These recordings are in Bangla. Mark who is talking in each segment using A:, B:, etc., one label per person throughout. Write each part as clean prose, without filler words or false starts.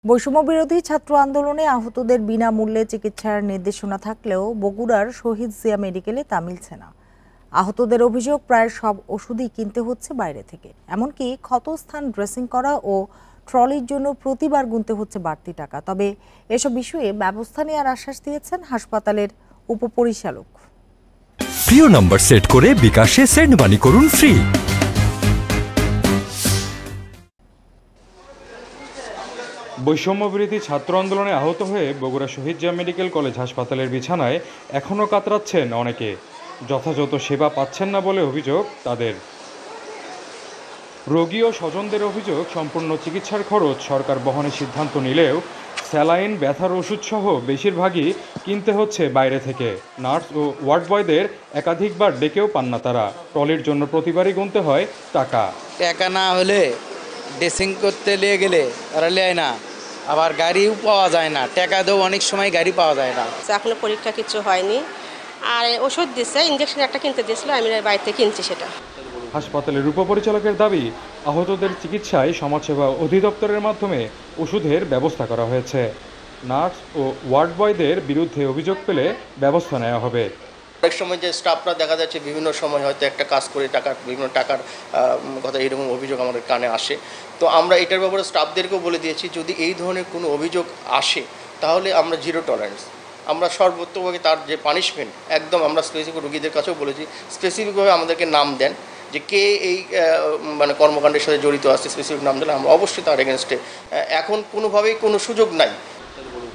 A: বৈষম্য বিরোধী ছাত্র আন্দোলনে আহতদের বিনামূল্যে চিকিৎসার নির্দেশনা থাকলেও বগুড়ার শহীদ জিয়া মেডিকেলে তা মিলছে না। আহতদের অভিযোগ, প্রায় সব ওষুধই কিনতে হচ্ছে বাইরে থেকে, এমনকি ক্ষতস্থান ড্রেসিং করা ও ট্রলির জন্য প্রতিবার গুনতে হচ্ছে বাড়তি টাকা। তবে এসব বিষয়ে ব্যবস্থা নেওয়ার আশ্বাস দিয়েছেন হাসপাতালের উপপরিচালক।
B: প্রিয় নাম্বার সেট করে বিকাশে সেন্ড মানি করুন ফ্রি।
C: বৈষম্য বিরোধী ছাত্র আন্দোলনে আহত হয়ে বগুড়া শহীদ জিয়া মেডিকেল কলেজ হাসপাতালের বিছানায় এখনও কাতরাচ্ছেন অনেকে। যথাযথ সেবা পাচ্ছেন না বলে অভিযোগ তাদের। রোগী ও স্বজনদের অভিযোগ, সম্পূর্ণ চিকিৎসার খরচ সরকার বহনের সিদ্ধান্ত নিলেও স্যালাইন, ব্যথার ওষুধসহ বেশিরভাগই কিনতে হচ্ছে বাইরে থেকে। নার্স ও ওয়ার্ড বয়দের একাধিকবার ডেকেও পান না তারা। ট্রলির জন্য প্রতিবারই গুনতে হয় টাকা।
D: টাকা না হলে ড্রেসিং করতে নিয়ে গেলে তারা নেয় না, আবার গাড়িও পাওয়া যায় না। টাকা দেও অনেক সময় গাড়ি পাওয়া যায় না।
E: এখনো পরীক্ষা কিছু হয়নি, আর ওষুধ দিচ্ছে, ইঞ্জেকশন একটা কিনতে দিয়েছিল, আমি বাড়িতে কিনছি সেটা।
C: হাসপাতালের উপপরিচালকের দাবি, আহতদের চিকিৎসায় সমাজসেবা অধিদপ্তরের মাধ্যমে ওষুধের ব্যবস্থা করা হয়েছে। নার্স ও ওয়ার্ড বয়দের বিরুদ্ধে অভিযোগ পেলে ব্যবস্থা নেওয়া হবে।
F: অনেক সময় যে স্টাফরা দেখা যাচ্ছে বিভিন্ন সময় হয়তো একটা কাজ করে বিভিন্ন টাকার কথা এরকম অভিযোগ আমাদের কানে আসে। তো আমরা এটার ব্যাপারে স্টাফদেরকেও বলে দিয়েছি, যদি এই ধরনের কোনো অভিযোগ আসে তাহলে আমরা জিরো টলারেন্স, আমরা সর্বোত্তমভাবে তার যে পানিশমেন্ট একদম আমরা স্পেসিফিক রোগীদের কাছেও বলেছি, স্পেসিফিকভাবে আমাদেরকে নাম দেন যে কে এই কর্মকাণ্ডের সাথে জড়িত আছে। স্পেসিফিক নাম দিলে আমরা অবশ্যই তার এগেনস্টে, এখন কোনোভাবেই কোনো সুযোগ নাই।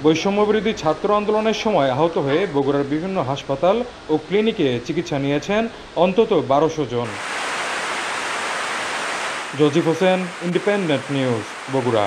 C: বৈষম্য বিরোধী ছাত্র আন্দোলনের সময় আহত হয়ে বগুড়ার বিভিন্ন হাসপাতাল ও ক্লিনিকে চিকিৎসা নিয়েছেন অন্তত 1200 জন। জজিফ হোসেন, ইন্ডিপেন্ডেন্ট নিউজ, বগুড়া।